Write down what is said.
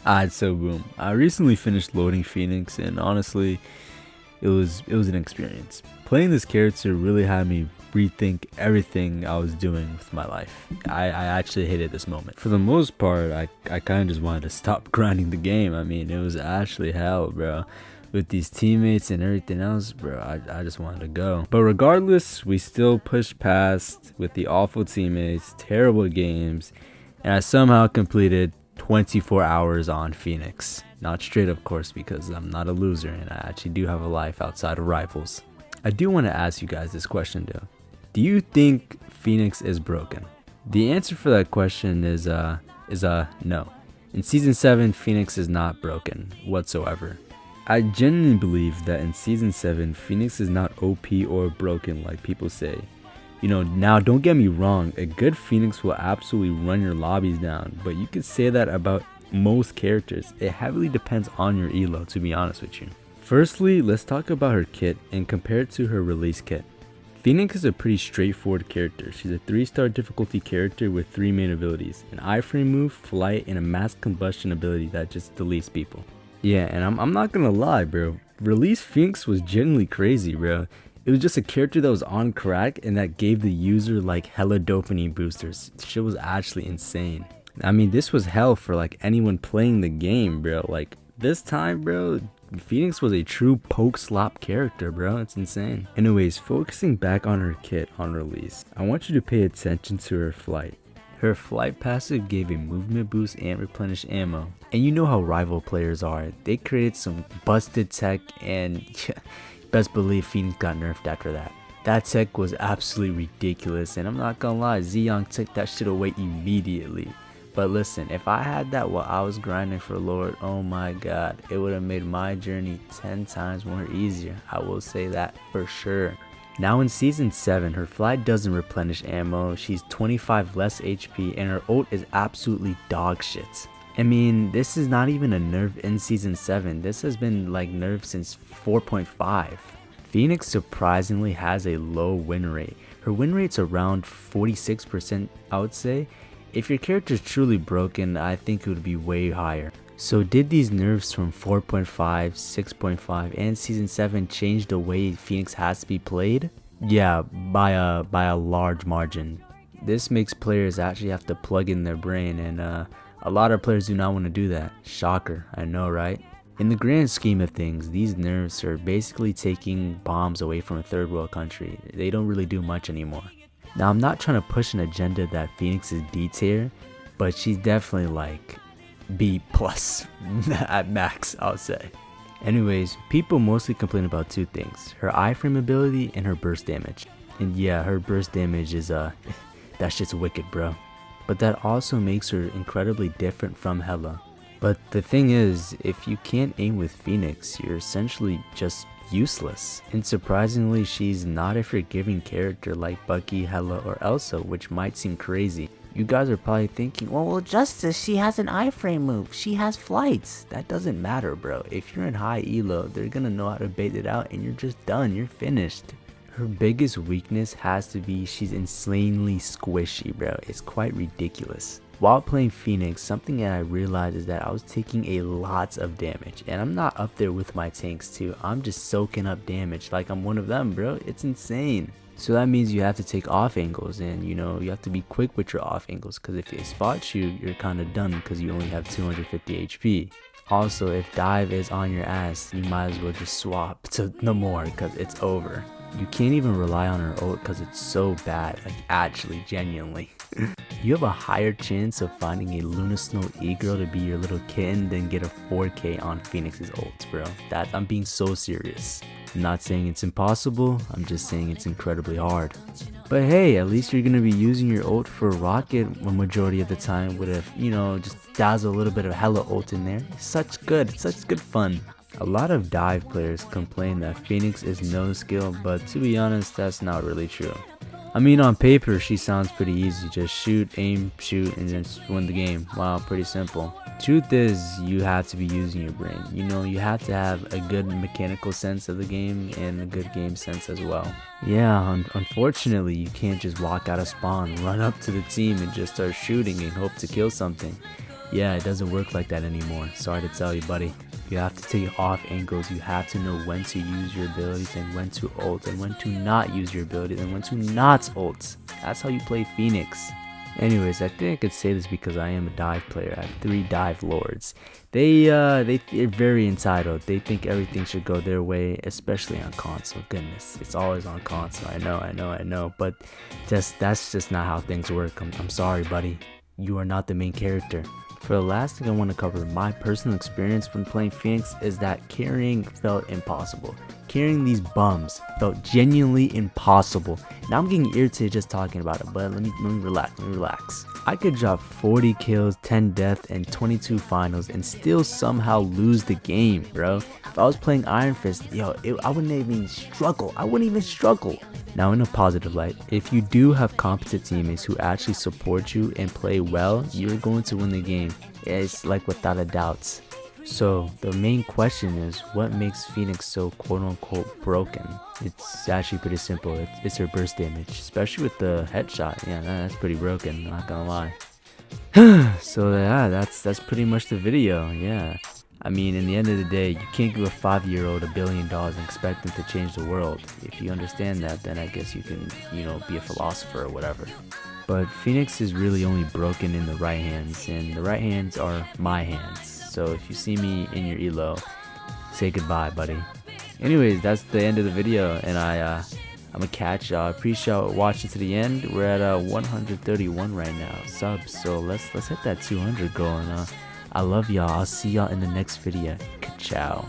Alright, so boom. I recently finished loading Phoenix, and honestly, it was an experience. Playing this character really had me rethink everything I was doing with my life. I actually hated this moment. For the most part, I kind of just wanted to stop grinding the game. I mean, it was actually hell, bro. With these teammates and everything else, bro, I just wanted to go. But regardless, we still pushed past with the awful teammates, terrible games, and I somehow completed 24 hours on Phoenix. Not straight, of course, because I'm not a loser and I actually do have a life outside of rivals. I do want to ask you guys this question though. Do you think Phoenix is broken? The answer for that question is no. In season 7, Phoenix is not broken whatsoever. I genuinely believe that in season 7, Phoenix is not OP or broken like people say. Now don't get me wrong, a good Phoenix will absolutely run your lobbies down, but you could say that about most characters. It heavily depends on your elo, to be honest with you. Firstly, let's talk about her kit and compare it to her release kit. Phoenix is a pretty straightforward character. She's a 3-star difficulty character with 3 main abilities, an iframe move, flight, and a mass combustion ability that just deletes people. Yeah, and I'm not gonna lie, bro. Release Phoenix was genuinely crazy, bro. It was just a character that was on crack and that gave the user like hella dopamine boosters. Shit was actually insane. I mean, this was hell for like anyone playing the game, bro. Like this time, bro, Phoenix was a true poke slap character, bro. It's insane. Anyways, focusing back on her kit on release, I want you to pay attention to her flight. Her flight passive gave a movement boost and replenish ammo. And you know how rival players are. They created some busted tech and best believe Phoenix got nerfed after that. That tech was absolutely ridiculous, and I'm not gonna lie, Zeong took that shit away immediately. But listen, if I had that while I was grinding for Lord, oh my god, it would have made my journey 10 times more easier. I will say that for sure. Now in season 7, her flight doesn't replenish ammo, she's 25 less HP, and her ult is absolutely dog shit. I mean, this is not even a nerf in season 7, this has been like nerfed since 4.5. Phoenix surprisingly has a low win rate. Her win rate's around 46%, I would say. If your character is truly broken, I think it would be way higher. So did these nerfs from 4.5, 6.5, and season 7 change the way Phoenix has to be played? Yeah, by a large margin. This makes players actually have to plug in their brain, and a lot of players do not want to do that. Shocker, I know, right? In the grand scheme of things, these nerfs are basically taking bombs away from a third world country. They don't really do much anymore. Now, I'm not trying to push an agenda that Phoenix is D tier, but she's definitely like B plus at max, I'll say. Anyways, people mostly complain about 2 things, her iframe ability and her burst damage. And yeah, her burst damage is that shit's wicked, bro. But that also makes her incredibly different from Hela. But the thing is, if you can't aim with Phoenix, you're essentially just useless. And surprisingly, she's not a forgiving character like Bucky, Hela, or Elsa, which might seem crazy. You guys are probably thinking, well, Justice, she has an iframe move, she has flights. That doesn't matter, bro. If you're in high elo, they're gonna know how to bait it out and you're just done, you're finished. Her biggest weakness has to be she's insanely squishy, bro. It's quite ridiculous. While playing Phoenix, something that I realized is that I was taking a lot of damage, and I'm not up there with my tanks too. I'm just soaking up damage like I'm one of them, bro. It's insane. So that means you have to take off angles, and you have to be quick with your off angles, because if they spot you, you're kind of done because you only have 250 HP. Also, if dive is on your ass, you might as well just swap to no more because it's over. You can't even rely on her ult because it's so bad, like actually, genuinely. You have a higher chance of finding a Lunasnow E-girl to be your little kitten than get a 4K on Phoenix's ult, bro. I'm being so serious. I'm not saying it's impossible, I'm just saying it's incredibly hard. But hey, at least you're gonna be using your ult for rocket a majority of the time with a, just dazzle a little bit of Hela ult in there. Such good fun. A lot of dive players complain that Phoenix is no skill, but to be honest, that's not really true. I mean, on paper, she sounds pretty easy. Just shoot, aim, shoot, and then win the game. Wow, pretty simple. Truth is, you have to be using your brain. You have to have a good mechanical sense of the game and a good game sense as well. Yeah, unfortunately, you can't just walk out of spawn, run up to the team, and just start shooting and hope to kill something. Yeah, it doesn't work like that anymore. Sorry to tell you, buddy. You have to take off angles. You have to know when to use your abilities and when to ult and when to not use your abilities and when to not ult. That's how you play Phoenix. Anyways, I think I could say this because I am a dive player. I have 3 dive lords. They're very entitled. They think everything should go their way, especially on console. Goodness, it's always on console. I know. But that's just not how things work. I'm sorry, buddy. You are not the main character. For the last thing I want to cover, my personal experience when playing Phoenix is that carrying felt impossible. Carrying these bums felt genuinely impossible. Now I'm getting irritated just talking about it, but let me relax. I could drop 40 kills, 10 deaths, and 22 finals and still somehow lose the game, bro. If I was playing Iron Fist, I wouldn't even struggle. Now in a positive light, if you do have competent teammates who actually support you and play well, you're going to win the game. It's like without a doubt. So the main question is, what makes Phoenix so quote-unquote broken? It's actually pretty simple. It's her burst damage, especially with the headshot. Yeah, that's pretty broken, not gonna lie. So yeah, that's pretty much the video. Yeah, I mean, in the end of the day, you can't give a 5-year-old $1 billion and expect them to change the world. If you understand that, then I guess you can, be a philosopher or whatever. But Phoenix is really only broken in the right hands, and the right hands are my hands. So if you see me in your elo, say goodbye, buddy. Anyways, that's the end of the video, and I'm gonna catch y'all. Appreciate y'all watching to the end. We're at 131 right now subs, so let's hit that 200 goal. And I love y'all. I'll see y'all in the next video. Ciao.